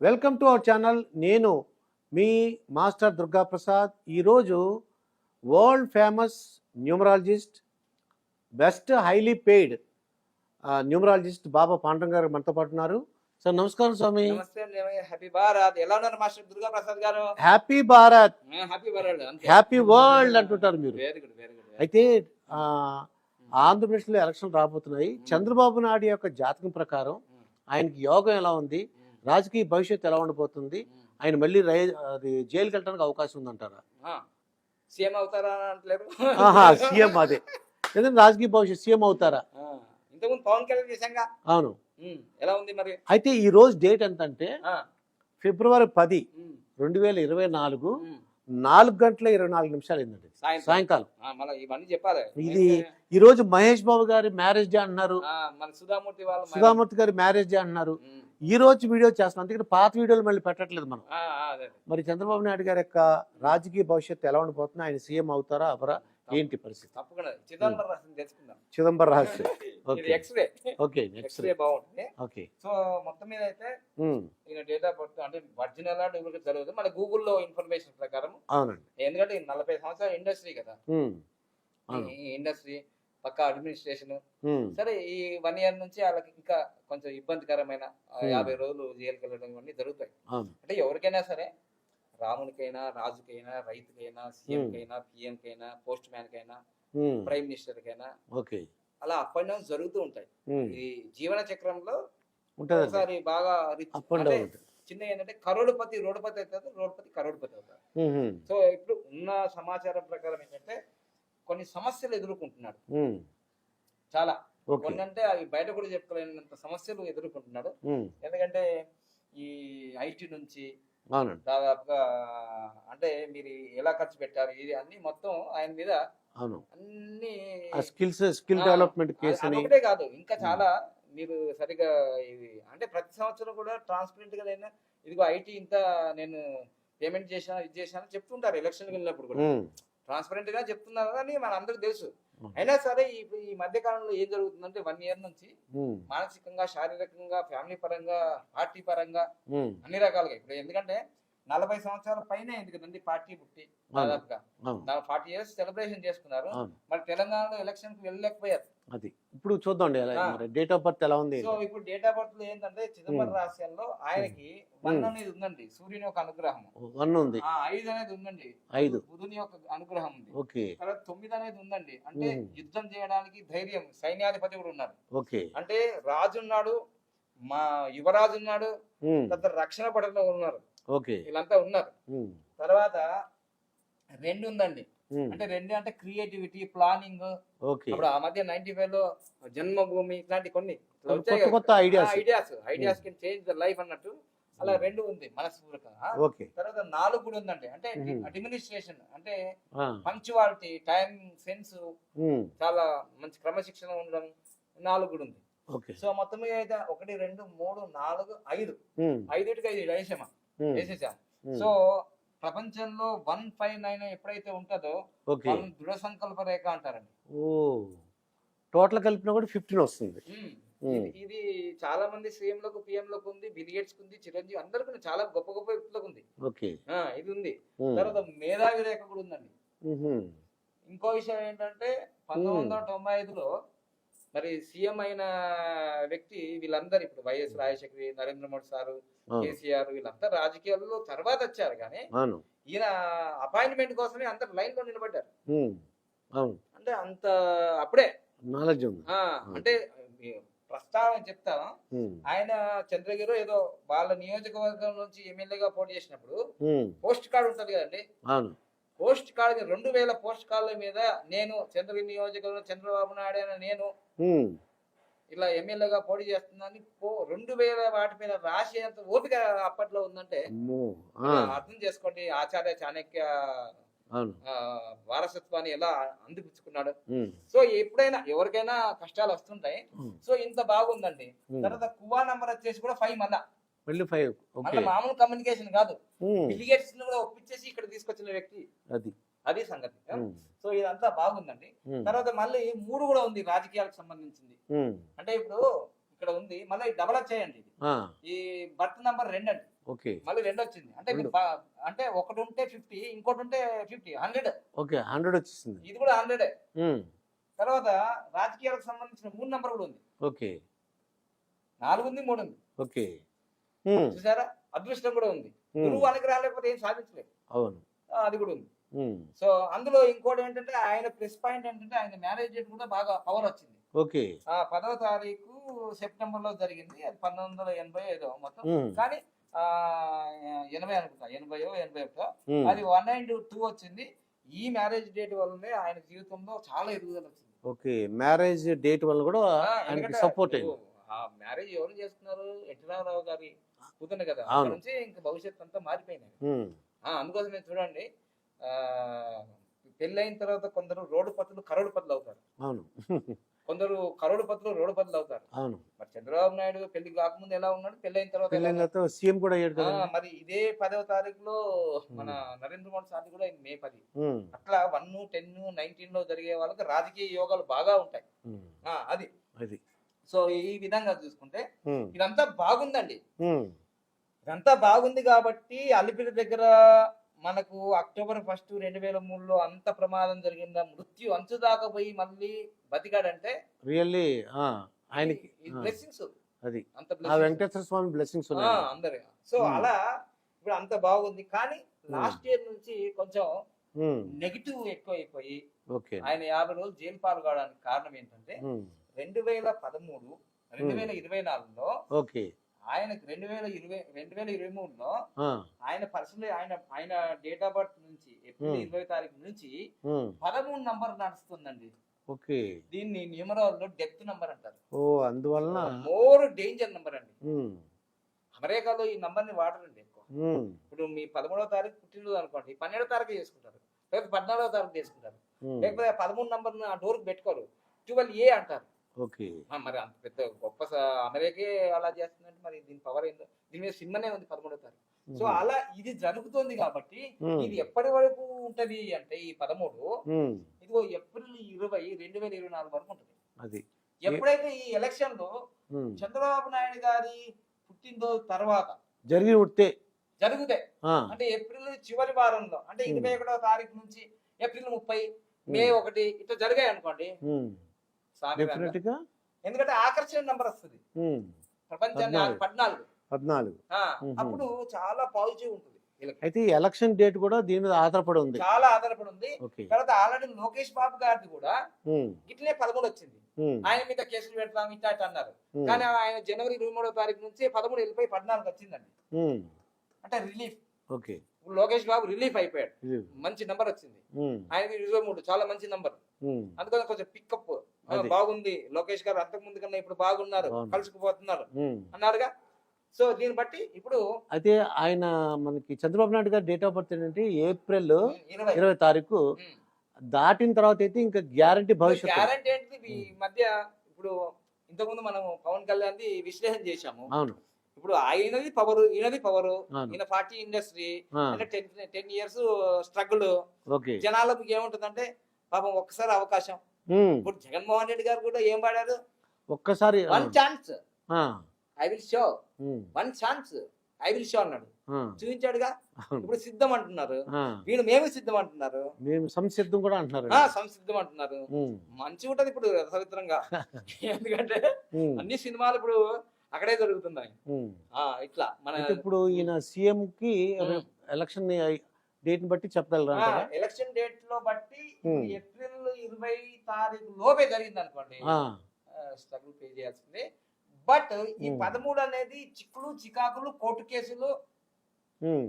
Welcome to our channel. నేను మీ master Durga Prasad. ఈరోజు world famous numerologist, best highly paid numerologist Baba Pandrang గారు మనతో పాటు ఉన్నారు. సార్ నమస్కారం స్వామి. నమస్తే. హ్యాపీ భారత్. ఎలా ఉన్నారు మాస్టర్ దుర్గా ప్రసాద్ గారు? Happy Bharat, happy world, happy world అంటుంటారు మీరు. Very good, very good. అయితే ఆంధ్రప్రదేశ్లో ఎలక్షన్ రాబోతున్నాయి. చంద్రబాబు నాయుడు యొక్క జాతకం ప్రకారం ఆయనకి యోగం ఎలా ఉంది, రాజకీయ భవిష్యత్తు ఎలా ఉండబోతుంది, ఆయన మళ్ళీ జైలుకి వెళ్ళడానికి అవకాశం ఉందంటారా? సీఎం అవుతారా అంటలేరు? సీఎం అదే, ఎందుకంటే రాజకీయ భవిష్యత్తు సీఎం అవుతారా? ఇంతకుముందు పవన్ కళ్యాణ్ చేశాంగా. అవును. ఎలా ఉంది మరి? అయితే ఈ రోజు డేట్ ఎంత అంటే ఫిబ్రవరి 10, 2024, 4:24 అయిందండి సాయంకాలం. ఇవన్నీ చెప్పాలి. ఇది ఈ రోజు మహేష్ బాబు గారి మ్యారేజ్ డే అంటున్నారు, మన సుధామూర్తి గారి మ్యారేజ్ డే అంటున్నారు. ఈ రోజు వీడియో చేస్తున్నాం, అందుకని పాత వీడియోలు మళ్ళీ పెట్టట్లేదు మనం. మరి చంద్రబాబు నాయుడు గారి యొక్క రాజకీయ భవిష్యత్తు ఎలా ఉండిపోతుంది, ఆయన సీఎం అవుతారా అవరా, ఏంటి పరిస్థితి? తప్పకుండా చిదంబరం రహస్యం తెలుసుకుందాం. చిదంబరం రహస్యం. ఎక్స్రే. ఓకే, ఎక్స్రే బాగుంటుంది. ఓకే. సో మొత్తం మీద అయితే ఈయన డేట్ ఆఫ్ బర్త్ అంటే ఒరిజినల్ డూప్లికేట్ తెలియదు, మన గూగుల్లో ఇన్ఫర్మేషన్ ప్రకారం. అవునండి. ఎందుకంటే 40 సంవత్సరాల ఇండస్ట్రీ కదా, ఈ ఇండస్ట్రీ పక్క అడ్మినిస్ట్రేషన్. సరే, ఈ 1 year నుంచి వాళ్ళకి ఇంకా కొంచెం ఇబ్బందికరమైన 50 రోజులు జైలుకి వెళ్ళడం ఇవన్నీ జరుగుతాయి. అంటే ఎవరికైనా సరే, రామునికైనా, రాజుకైనా, రైతుకైనా, సీఎంకైనా, పిఎంకైనా, పోస్ట్ మ్యాన్ కైనా, ప్రైమ్ మినిస్టర్ కైనా అలా అప్ అండ్ డౌన్ జరుగుతూ ఉంటాయి. ఈ జీవన చక్రంలో ఒకసారి బాగా చిన్న ఏంటంటే కరోడుపతి రోడ్డుపతి అవుతారు, రోడ్డుపతి కరోడుపతి అవుతారు. సో ఇప్పుడు ఉన్న సమాచారం ప్రకారం ఏంటంటే కొన్ని సమస్యలు ఎదుర్కొంటున్నాడు. చాలా కొన్ని అంటే అవి బయట కూడా చెప్పుకోలేనంత సమస్యలు ఎదుర్కొంటున్నాడు. ఎందుకంటే ఈ ఐటీ నుంచి దాదాపుగా అంటే మీరు ఎలా ఖర్చు పెట్టారు, ఇది అన్ని మొత్తం ఆయన మీద అన్ని స్కిల్ డెవలప్మెంట్ కేసు ఒకటే కాదు, ఇంకా చాలా మీరు సరిగా ఇది అంటే ప్రతి సంవత్సరం కూడా ట్రాన్స్పరెంట్ గా అయినా ఇదిగో ఐటీ ఇంత నేను పేమెంట్ చేశాను, ఇది చేశాను చెప్తుంటారు. ఎలక్షన్కి వెళ్ళినప్పుడు కూడా ట్రాన్స్పరెంట్ గా చెప్తున్నారు అని మన అందరికి తెలుసు. అయినా సరే ఈ మధ్య కాలంలో ఏం జరుగుతుందంటే 1 year నుంచి మానసికంగా, శారీరకంగా, ఫ్యామిలీ పరంగా, పార్టీ పరంగా అన్ని రకాలుగా ఇప్పుడు ఎందుకంటే 40 సంవత్సరాల పైన అయింది కదండి పార్టీ పుట్టి. దాదాపుగా 40 years సెలబ్రేషన్ చేసుకున్నారు. మరి తెలంగాణలో ఎలక్షన్ కి వెళ్ళలేకపోయారు. అది ఇప్పుడు చూద్దాం డేట్ ఆఫ్ బర్త్ ఎలా ఉంది. సో ఇప్పుడు డేట్ ఆఫ్ బర్త్ లో ఏంటంటే చిదంబరం రహస్యంలో ఆయనకి 1 అనేది ఉందండి, సూర్యుని యొక్క అనుగ్రహం. 1 ఉంది. 5 అనేది ఉందండి, 5 బుధుని యొక్క అనుగ్రహం ఉంది. ఓకే. తర్వాత 9 అనేది ఉందండి, అంటే యుద్ధం చేయడానికి ధైర్యం, సైన్యాధిపతి కూడా ఉన్నారు. ఓకే. అంటే రాజు ఉన్నాడు, మా యువరాజు ఉన్నాడు, తర్వాత రక్షణ పడలో ఉన్నారు. ఓకే. వీళ్ళంతా ఉన్నారు. తర్వాత 2 ఉందండి, అంటే 2 అంటే క్రియేటివిటీ, ప్లానింగ్. అప్పుడు ఆ మధ్య 95 లో జన్మభూమి ఇట్లాంటి కొన్ని ideas can change the life అన్నట్టు అలా 2 ఉంది మనస్ఫూర్తిగా. తర్వాత 4 కూడా ఉందండి, అంటే అడ్మినిస్ట్రేషన్ అంటే పంక్చువాలిటీ, టైం సెన్స్, చాలా మంచి క్రమశిక్షణ ఉండడం 4 కూడా ఉంది. సో మొత్తం మీద అయితే 1 2 3 4 5 5 వేసేసాం. సో ప్రపంచంలో 159 ఎప్పుడైతే ఉంటుందో దృఢ సంకల్ప రేఖ అంటారండి. టోటల్ కలిపినా కూడా 15 వస్తుంది. ఇది చాలా మంది సీఎం లకు, పిఎం లకు ఉంది, బిల్ గేట్స్ ఉంది, చిరంజీవి అందరికి చాలా గొప్ప గొప్ప వ్యక్తులకు ఉంది. ఇది ఉంది. తర్వాత మేధావి రేఖ కూడా ఉందండి. ఇంకో విషయం ఏంటంటే 1995లో మరి సీఎం అయిన వ్యక్తి వీళ్ళందరూ ఇప్పుడు వైఎస్ రాజశేఖర్, నరేంద్ర మోడీ సారు, కేసీఆర్ వీళ్ళంతా రాజకీయాల్లో తర్వాత వచ్చారు, కానీ ఈయన అపాయింట్మెంట్ కోసమే అందరు లైన్ లో నిలబడ్డారు. అంటే అంత అప్పుడే నాలెడ్జ్ ఉంది. అంటే ప్రస్తావన చెప్తా, ఆయన చంద్రగిరి ఏదో వాళ్ళ నియోజకవర్గం నుంచి ఎమ్మెల్యేగా పోటీ చేసినప్పుడు పోస్ట్ కార్డు ఉంటది కదండి, పోస్ట్ కార్డు 2000 పోస్ట్ కార్డుల మీద నేను చంద్రగిరి నియోజకవర్గం చంద్రబాబు నాయుడు అయినా నేను ఇలా ఎమ్మెల్యేగా పోటీ చేస్తున్నాను 2000 వాటి మీద రాసేంత ఓపిక అప్పట్లో ఉందంటే అర్థం చేసుకోండి ఆచార్య చాణక్య వారసత్వాన్ని ఎలా అందిపుచ్చుకున్నాడు. సో ఎప్పుడైనా ఎవరికైనా కష్టాలు వస్తుంటాయి. సో ఇంత బాగుందండి. తర్వాత కువా నంబర్ వచ్చేసి కూడా 5 మళ్ళీ మామూలు కమ్యూనికేషన్ కాదు, బిల్ గేట్స్ కూడా ఒప్పించేసి ఇక్కడ తీసుకొచ్చిన వ్యక్తి. అది సంగతి. సో ఇదంతా బాగుందండి. తర్వాత మళ్ళీ 3 కూడా ఉంది రాజకీయాలకు సంబంధించింది. అంటే ఇప్పుడు ఇక్కడ ఉంది, మళ్ళీ డబల్ వచ్చాయండి ఇది. ఆ, ఈ బర్త్ నంబర్ 2 అండి, ఓకే మళ్ళీ 2 వచ్చింది. అంటే మీరు అంటే ఒకటి ఉంటే 50, ఇంకోటి ఉంటే 50, 100. ఓకే 100 వచ్చేసింది. ఇది కూడా 100. ఉమ్, తర్వాత రాజకీయాలకు సంబంధించిన 3 నంబర్ కూడా ఉంది, ఓకే 4 ఉంది, 3 ఉంది. ఓకే ఉమ్, చూసారా, అదృష్టం కూడా ఉంది. ఉమ్, గురువు అనుగ్రహం లేకపోతే ఏం సాధించలేదు, అవును. అది కూడా ఉంది. ఉమ్, సో అందులో ఇంకోటి ఏంటంటే ఆయన ప్లస్ పాయింట్ ఏంటంటే ఆయన మ్యారేజ్ డేట్ కూడా బాగా పవర్ వచ్చింది. ఓకే 10వ తారీఖు సెప్టెంబర్ లో జరిగింది, అది 1980 ఏదో మొత్తం. ఉమ్, కానీ 80 అనుకుంటా, 80 ఉమ్, అది 192 వచ్చింది. ఈ మ్యారేజ్ డేట్ వల్లనే ఆయన జీవితంలో చాలా ఎదుగుదల వచ్చింది. ఓకే మ్యారేజ్ డేట్ వల్ల కూడా ఆయనకి ఎందుకంటే సపోర్ట్ అయింది. ఆ మ్యారేజ్ ఎవరు చేస్తున్నారు, ఎన్టీ రామారావు గారి కూతురు కదా, అవును. అక్కడ నుంచి ఇంకా భవిష్యత్తు అంతా మారిపోయింది. ఉమ్, అందుకోసమే చూడండి, పెళ్ళైన తర్వాత కొందరు రోడ్డు పత్తులు కరోడుపతులు అవుతారు, అవును కొందరు కరోడుపతులు రోడ్డుపతులు అవుతారు. అవును. మరి చంద్రబాబు నాయుడు పెళ్లి కాకముందు ఎలా ఉన్నాడు, పెళ్ళైన తర్వాత ఎలా ఉన్నాడు? పెళ్ళైన సీఎం కూడా అయ్యాడు కదా. మరి ఇదే 10వ తారీఖులో మన నరేంద్ర మోడీ సార్ కూడా మే 10. ఉమ్, అట్లా 1, 10, 19 లో జరిగే వాళ్ళకి రాజకీయ యోగాలు బాగా ఉంటాయి. ఉమ్, అది అది సో ఈ విధంగా చూసుకుంటే ఉమ్, ఇదంతా బాగుందండి. ఉమ్, ఇదంతా బాగుంది కాబట్టి అలిపిరి దగ్గర మనకు అక్టోబర్ 1, 2003లో అంత ప్రమాదం జరిగిందా, మృత్యు అంచు దాకా పోయి మళ్ళీ బతికాడంటే రియల్లీ ఆయనకి బ్లెస్సింగ్స్. అది అంత ఆ వెంకటేశ్వర స్వామి బ్లెస్సింగ్స్ ఉన్నాయి. అందరు. సో అలా ఇప్పుడు అంత బాగుంది. కానీ లాస్ట్ ఇయర్ నుంచి కొంచెం ఉమ్, నెగిటివ్ ఎక్కువైపోయి ఓకే ఆయన 50 రోజులు జైలు పాల్గొనడానికి కారణం ఏంటంటే ఉమ్, 2013, 2024లో ఓకే ఆయనకు 2023లో ఆ, ఆయన పర్సనల్ ఆయన డేట్ ఆఫ్ బర్త్ నుంచి ఏప్రిల్ 20 తారీఖు నుంచి ఉమ్, 13 నంబర్ నడుస్తుందండి. ఓకే దీన్ని న్యూమరాల్లో డెప్త్ నంబర్ అంటారు. ఓ అందువలన మోర్ డేంజర్ నంబర్ అండి. ఉమ్, అమెరికాలో ఈ నంబర్ ని వాడరండి ఎక్కువ. ఉమ్, ఇప్పుడు మీ 13వ తారీఖు పుట్టినరోజు అనుకోండి, 12వ తారీఖు చేసుకుంటారు, లేకపోతే 14వ తారీఖు చేసుకుంటారు, ఉమ్, లేకపోతే 13 నంబర్ ఆ డోర్ పెట్టుకోరు, 12A అంటారు. ఓకే మరి అంత పెద్ద గొప్ప అమెరికే అలా చేస్తుందంటే మరి దీని పవర్ ఏందో, దీని మీద సినిమానే ఉంది 11వ తారీఖు. సో అలా ఇది జరుగుతోంది కాబట్టి ఇది ఎప్పటి వరకు ఉంటది అంటే ఈ 13 ఉమ్, ఇదిగో ఏప్రిల్ 20, 2024 వరకు ఉంటది. అది ఎప్పుడైతే ఈ ఎలక్షన్ లో ఉమ్, చంద్రబాబు నాయుడు గారి పుట్టినరోజు తర్వాత జరిగి ఉంటే జరుగుతాయి ఆ, అంటే ఏప్రిల్ చివరి వారంలో, అంటే 21వ తారీఖు నుంచి ఏప్రిల్ 30, మే 1 ఇట్లా జరిగాయి అనుకోండి, ఉమ్, సాధారణంగా. డెఫినెట్ గా ఎందుకంటే ఆకర్షణ నంబర్ వస్తుంది ఉమ్, ప్రపంచాన్ని 14. 14 అప్పుడు చాలా పాజిటివ్ ఉంటుంది వీళ్ళకి. అయితే ఈ ఎలక్షన్ డేట్ కూడా దీని మీద ఆధారపడి ఉంది. చాలా ఆధారపడి ఉంది. ఓకే తర్వాత ఆల్రెడీ లోకేష్ బాబు గారిది కూడా ఉమ్, ఇట్లే 13 వచ్చింది, ఉమ్, ఆయన మీద కేసులు పెడతాం ఇట్లా అన్నారు. ఉమ్, కానీ ఆయన జనవరి 23వ తారీఖు నుంచి 13 వెళ్ళిపోయి 14 వచ్చిందండి. ఉమ్, అంటే relief. Okay Lokesh Babu relief అయిపోయాడు, ఇది, మంచి నంబర్ వచ్చింది. ఉమ్, ఆయనకి 23 చాలా మంచి నంబర్, ఉమ్, అందుకని కొంచెం పికప్ అది. బాగుంది. లోకేష్ గారు అంతకు ముందు కన్నా ఇప్పుడు బాగున్నారు, బాగుంది. కలుసుకుపోతున్నారు ఉమ్. అన్నారుగా. సో దీన్ని బట్టి ఇప్పుడు అయితే ఆయన మనకి చంద్రబాబు నాయుడు గారి డేట్ ఆఫ్ బర్త్ ఏంటంటే ఏప్రిల్ 20 20 తారీఖు దాటిన తర్వాత అయితే ఇంకా గ్యారంటీ భవిష్యత్తు. గ్యారంటీ ఏంటిది ఈ మధ్య. ఇప్పుడు ఇంతకుముందు మనం పవన్ కళ్యాణ్ విశ్లేషణ చేశాము. అవును ఇప్పుడు ఆయనది పవర్, ఈయనది పవర్. అవును. ఈయన 40 ఇండస్ట్రీ, ఆ, అంటే 10 years స్ట్రగుల్. ఓకే జనాలకు ఏముంటుందంటే పాపం ఒక్కసారి అవకాశం. ఉమ్, ఇప్పుడు జగన్మోహన్ రెడ్డి గారు కూడా ఏం పాడారు, ఒక్కసారి 1 ఛాన్స్ ఆ, I will show, um, 1 chance I will show అన్నాడు, ఆ, చూపించాడుగా. అవును. ఇప్పుడు సిద్ధం అంటున్నారు, ఆ, వీళ్ళు మేము సిద్ధం అంటున్నారు, మేము సంసిద్ధం కూడా అంటున్నారు. సంసిద్ధం అంటున్నారు. ఉమ్, మంచిగా ఉంటది ఇప్పుడు రసవిత్రంగా. ఎందుకంటే ఉమ్, అన్ని సినిమాలు ఇప్పుడు అక్కడే జరుగుతున్నాయి. ఉమ్. ఇట్లా మన అయితే ఇప్పుడు ఈయన సీఎం కి ఎలక్షన్ డేట్ ని బట్టి చెప్పగలరా? ఎలక్షన్ డేట్ లో బట్టి ఉమ్. ఏప్రిల్ 20 తారీఖు లోపే జరిగింది అనుకోండి, ఆ, స్ట్రగుల్ పే చేయాల్సిందే. బట్ ఈ ఉమ్. 13 అనేది చిక్కులు చికాకులు, కోర్టు కేసులు, ఉమ్,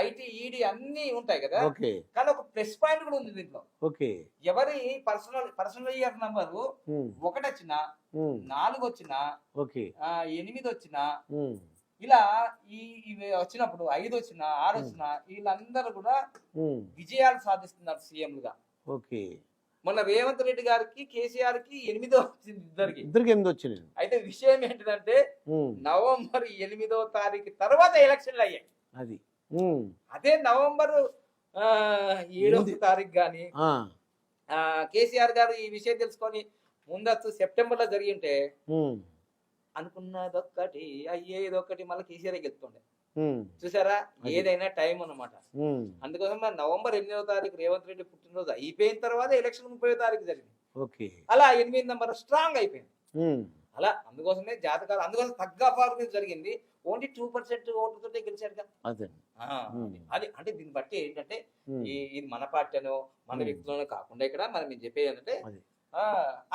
ఐటీ, ఈడీ అన్ని ఉంటాయి కదా. ఓకే కానీ ఒక ప్లస్ పాయింట్ కూడా ఉంది దీంట్లో. ఓకే ఎవరి పర్సనల్ ఇయర్ నంబర్ ఉమ్, 1 వచ్చినా, ఉమ్, 4 వచ్చినా, ఓకే 8 వచ్చినా, ఉమ్, ఇలా ఇవి వచ్చినప్పుడు 5 వచ్చినా, 6 వచ్చినా, వీళ్ళందరూ కూడా ఉమ్, విజయాలు సాధిస్తున్నారు సీఎంలుగా. ఓకే మొన్న రేవంత్ రెడ్డి గారికి, కేసీఆర్ కి 8 వచ్చింది ఇద్దరికి. ఇద్దరికి 8 వచ్చినాయి. అయితే విషయం ఏంటిదంటే ఉమ్, నవంబర్ 8వ తారీఖు తర్వాత ఎలక్షన్లు అయ్యాయి. అది ఉమ్, అదే నవంబర్ 7వ తారీఖు గాని ఆ, కేసీఆర్ గారు ఈ విషయం తెలుసుకొని ముందస్తు సెప్టెంబర్ లో జరిగి ఉంటే ఉమ్, అనుకున్నదొక్కటి అయ్యేదొక్కటి మళ్ళీ కేసీఆర్ గెలుతుండే. ఉమ్, చూసారా, అది. ఏదైనా టైం అన్నమాట. ఉమ్, అందుకోసం మరి నవంబర్ 8వ తారీఖు రేవంత్ రెడ్డి పుట్టినరోజు అయిపోయిన తర్వాత ఎలక్షన్ 30వ తారీఖు జరిగింది. ఓకే. అలా 8 నంబర్ స్ట్రాంగ్ అయిపోయింది. ఉమ్, అలా అందుకోసమే జాతకాలు అందుకోసం తగ్గ ఫార్ మీద జరిగింది. ఓన్లీ 2% ఓట్లతోటే గెలిచాడుగా. అదే. ఆ, ఉమ్. అది అంటే దీన్ని బట్టి ఏంటంటే ఉమ్, ఇది మన పార్టీ అనో మన ఉమ్. వ్యక్తులనో కాకుండా ఇక్కడ మనం మీరు చెప్పేది ఏంటంటే అది.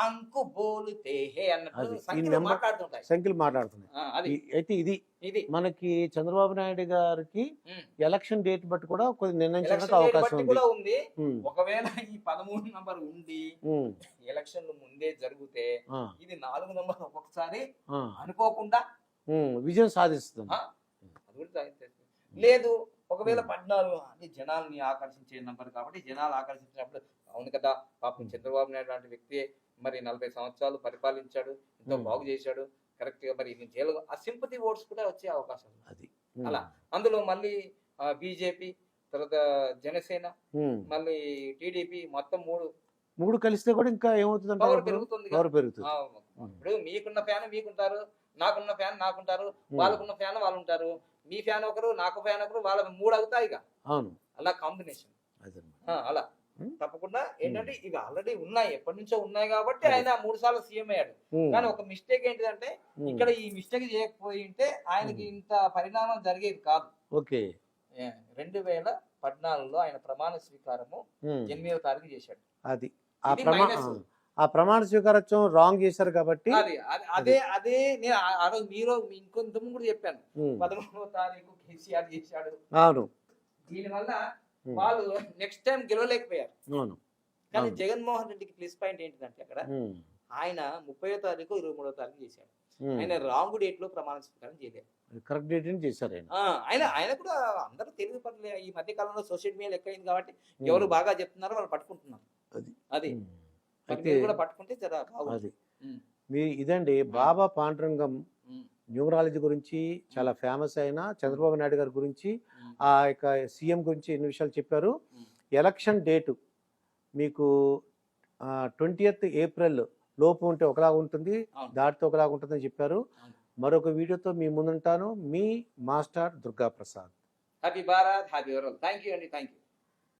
అంకు బోలుతే హే అన్నట్టు అది. ఈ సంఖ్యలు నెంబర్ మాట్లాడుతుంటాయి. సంఖ్యలు మాట్లాడుతున్నాయి. అది అయితే ఇది ఇది మనకి చంద్రబాబు నాయుడు గారికి ఉమ్. ఎలక్షన్ డేట్ బట్టి కూడా కొద్ది ఎలక్షన్ నిర్ణయించడానికి డేట్ అవకాశం బట్టి ఉంది. కూడా ఉంది. ఉమ్, ఒకవేళ ఈ 13 నంబర్ ఉండి ఉమ్, ఎలక్షన్లు ముందే జరిగితే ఆ, ఇది 4 నంబర్ ఒక్కొక్కసారి ఆ, అనుకోకుండా విజయం సాధిస్తుంది. ఆ, అది కూడా సాధించేస్తుంది. లేదు ఒకవేళ 14 అంటే జనాల్ని ఆకర్షించే నంబర్ కాబట్టి జనాలు ఆకర్షించినప్పుడు అవును కదా పాపం చంద్రబాబు నాయుడు లాంటి వ్యక్తి మరి 40 సంవత్సరాలు పరిపాలించాడు, ఎంతో బాగు చేశాడు, కరెక్ట్ గా మరి ఈయన జైలు ఆ సింపతి ఓట్స్ కూడా వచ్చే అవకాశం ఉంది. అది. అలా అందులో మళ్ళీ బీజేపీ తర్వాత జనసేన ఉమ్, మళ్ళీ టీడీపీ మొత్తం మూడు కలిస్తే కూడా ఇంకా ఏమవుతుంది పవర్ అంటే పెరుగుతుంది. పవర్ పెరుగుతుంది. ఇప్పుడు మీకున్న ఫ్యాన్ మీకుంటారు, నాకున్న ఫ్యాన్ నాకుంటారు, వాళ్ళకున్న ఫ్యాన్ వాళ్ళు ఉంటారు, మీ ఫ్యాన్ ఒకరు నాకు ఫ్యాన్ ఒకరు, వాళ్ళ 3 అవుతాయి ఇక. అవును. అలా కాంబినేషన్ అదే. అలా ఉమ్, తప్పకుండా ఏంటంటే ఇవి ఆల్రెడీ ఉన్నాయి, ఎప్పటి నుంచో ఉన్నాయి కాబట్టి అదే. ఆయన 3 సార్లు సీఎం అయ్యాడు. ఉమ్, కానీ ఒక మిస్టేక్ ఏంటిదంటే ఉమ్, ఇక్కడ ఈ మిస్టేక్ చేయకపోయి ఉంటే ఆయనకి ఇంత పరిణామం జరిగేది కాదు. ఓకే. 2014లో ఆయన ప్రమాణ స్వీకారము ఉమ్, 8వ తారీఖు చేశాడు. అది. ఆ ఇది ప్రమా మైనస్. ఆ ప్రమాణ స్వీకారోత్సవం రాంగ్ చేశారు కాబట్టి. అదే నేను ఆ రోజు మీరు ఇంకొంత కూడా చెప్పాను. ఉమ్, 13వ తారీఖు కేసీఆర్ చేశాడు. అవును. దీనివల్ల ఉమ్, వాళ్ళు నెక్స్ట్ టైం గెలవలేకపోయారు. అవును. కానీ అవును. జగన్మోహన్ రెడ్డికి ప్లస్ పాయింట్ ఏంటిదంటే అక్కడ ఉమ్, ఆయన 30వ తారీఖు 23వ తారీఖు చేశాడు. ఉమ్, ఆయన రాంగ్ డేట్ లో ప్రమాణ స్వీకారం చేయలేదు. కరెక్ట్ డేట్ అని చేశారు ఆయన. ఆయన కూడా అందరూ తెలుగు పనులు ఈ మధ్య కాలంలో సోషల్ మీడియా ఎక్కువైంది కాబట్టి ఎవరు బాగా చెప్తున్నారో వాళ్ళు పట్టుకుంటున్నారు. అది. అది ఉమ్, మరి అయితే మీరు కూడా పట్టుకుంటే జర బాగుంటుంది. అది ఉమ్, ఇదండి బాబా పాండురంగం ఉమ్, న్యూమరాలజీ గురించి చాలా ఫేమస్ అయిన చంద్రబాబు నాయుడు గారి గురించి, ఉమ్, ఆ యొక్క సీఎం గురించి ఎన్ని విషయాలు చెప్పారు. ఉమ్. ఎలక్షన్ డేటు మీకు 20th ఏప్రిల్ లోపు ఉంటే ఒకలాగా ఉంటుంది, అవును. దాటితో ఒకలాగా ఉంటుందని చెప్పారు. అవును. మరొక వీడియోతో మీ ముందుంటాను. మీ master Durga Prasad. Happy Bharat, happy world. Thank you అండి, థ్యాంక్ యూ.